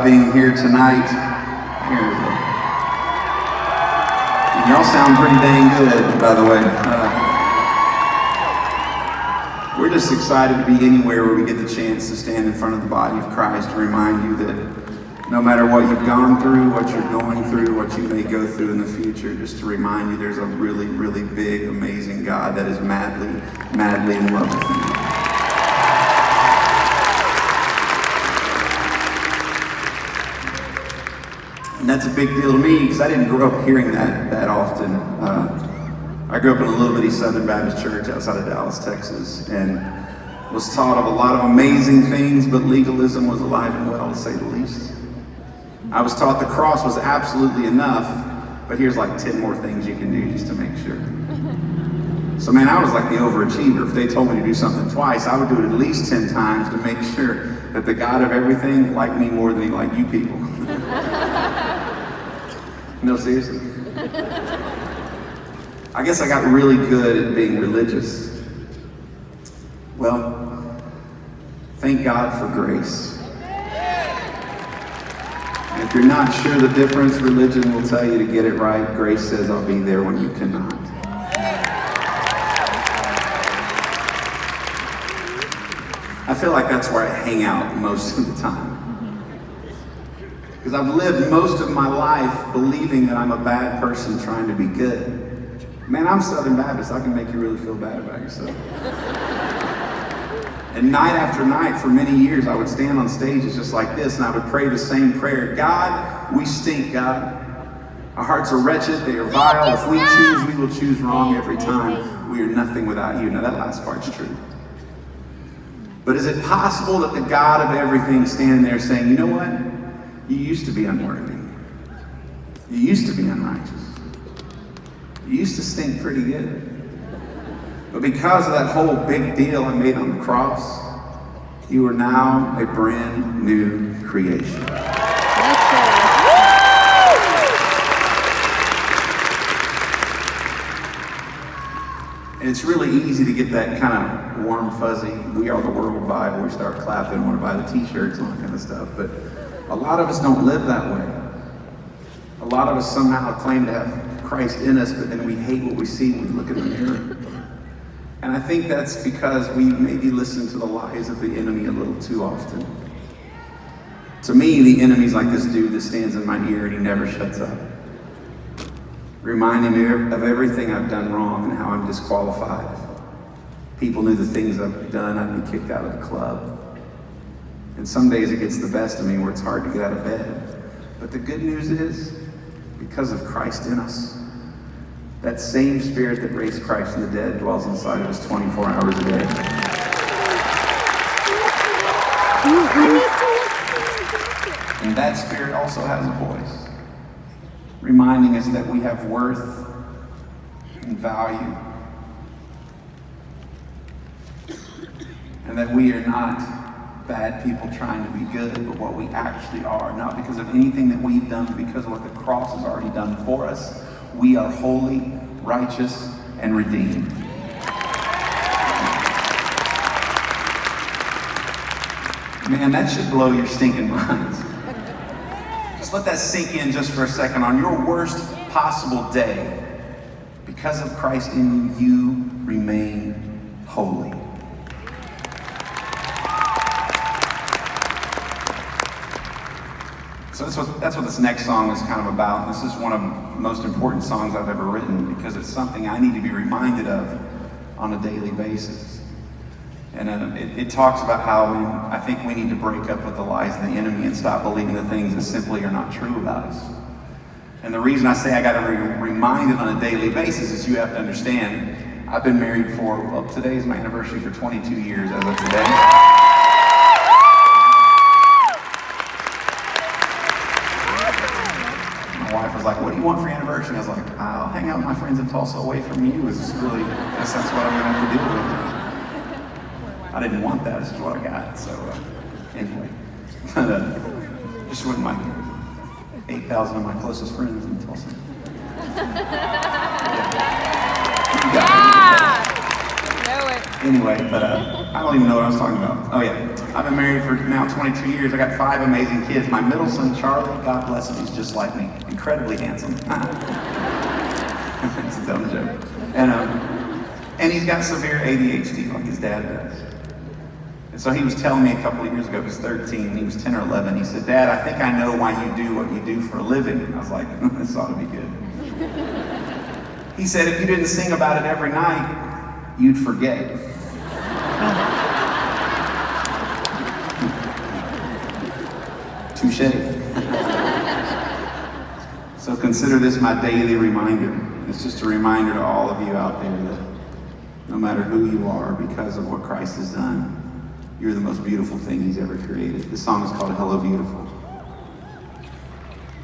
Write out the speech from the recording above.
being here tonight. Here we go. And y'all sound pretty dang good, by the way. We're just excited to be anywhere where we get the chance to stand in front of the body of Christ to remind you that no matter what you've gone through, what you're going through, what you may go through in the future, just to remind you there's a really, really big, amazing God that is madly, madly in love with you. And that's a big deal to me because I didn't grow up hearing that often. I grew up in a little bitty Southern Baptist church outside of Dallas, Texas, and was taught of a lot of amazing things, but legalism was alive and well, to say the least. I was taught the cross was absolutely enough, but here's like 10 more things you can do just to make sure. So man, I was like the overachiever. If they told me to do something twice, I would do it at least 10 times to make sure that the God of everything liked me more than he liked you people. No, seriously. I guess I got really good at being religious. Well, thank God for grace. And if you're not sure the difference, religion will tell you to get it right. Grace says, I'll be there when you cannot. I feel like that's where I hang out most of the time. Because I've lived most of my life believing that I'm a bad person trying to be good. Man, I'm Southern Baptist. I can make you really feel bad about yourself. And night after night, for many years, I would stand on stages just like this, and I would pray the same prayer. God, we stink, God. Our hearts are wretched. They are vile. If we choose, we will choose wrong every time. We are nothing without you. Now, that last part's true. But is it possible that the God of everything is standing there saying, you know what? You used to be unworthy. You used to be unrighteous. You used to stink pretty good. But because of that whole big deal I made on the cross, you are now a brand new creation. And it's really easy to get that kind of warm, fuzzy, we are the world vibe where we start clapping, want to buy the t-shirts and all that kind of stuff. But a lot of us don't live that way. A lot of us somehow claim to have Christ in us, but then we hate what we see when we look in the mirror. And I think that's because we maybe listen to the lies of the enemy a little too often. To me, the enemy's like this dude that stands in my ear and he never shuts up, reminding me of everything I've done wrong and how I'm disqualified. If people knew the things I've done, I'd be kicked out of the club. And some days it gets the best of me where it's hard to get out of bed. But the good news is, because of Christ in us, that same spirit that raised Christ from the dead dwells inside of us 24 hours a day. And that spirit also has a voice, reminding us that we have worth and value, and that we are not bad people trying to be good, but what we actually are, not because of anything that we've done, but because of what the cross has already done for us. We are holy, righteous, and redeemed. Man, that should blow your stinking minds. Just let that sink in just for a second. On your worst possible day, because of Christ in you, you remain holy. So that's what this next song is kind of about. This is one of the most important songs I've ever written because it's something I need to be reminded of on a daily basis. And it talks about how I think we need to break up with the lies of the enemy and stop believing the things that simply are not true about us. And the reason I say I got to be reminded on a daily basis is you have to understand, I've been married for, well, today is my anniversary for 22 years as of today. Like, what do you want for your anniversary? I was like, I'll hang out with my friends in Tulsa away from you. Is really, I guess that's what I'm gonna have to deal with. I didn't want that, this is what I got. So anyway, just with my 8,000 of my closest friends in Tulsa. Yeah. Anyway, but I don't even know what I was talking about. Oh yeah, I've been married for now 22 years. I got 5 amazing kids. My middle son, Charlie, God bless him, he's just like me. Incredibly handsome. It's a dumb joke. And he's got severe ADHD like his dad does. And so he was telling me a couple of years ago, he's 13, he was 10 or 11, he said, Dad, I think I know why you do what you do for a living. And I was like, this ought to be good. He said, if you didn't sing about it every night, you'd forget. Touche. So consider this my daily reminder. It's just a reminder to all of you out there that no matter who you are, because of what Christ has done, you're the most beautiful thing he's ever created. This song is called Hello Beautiful.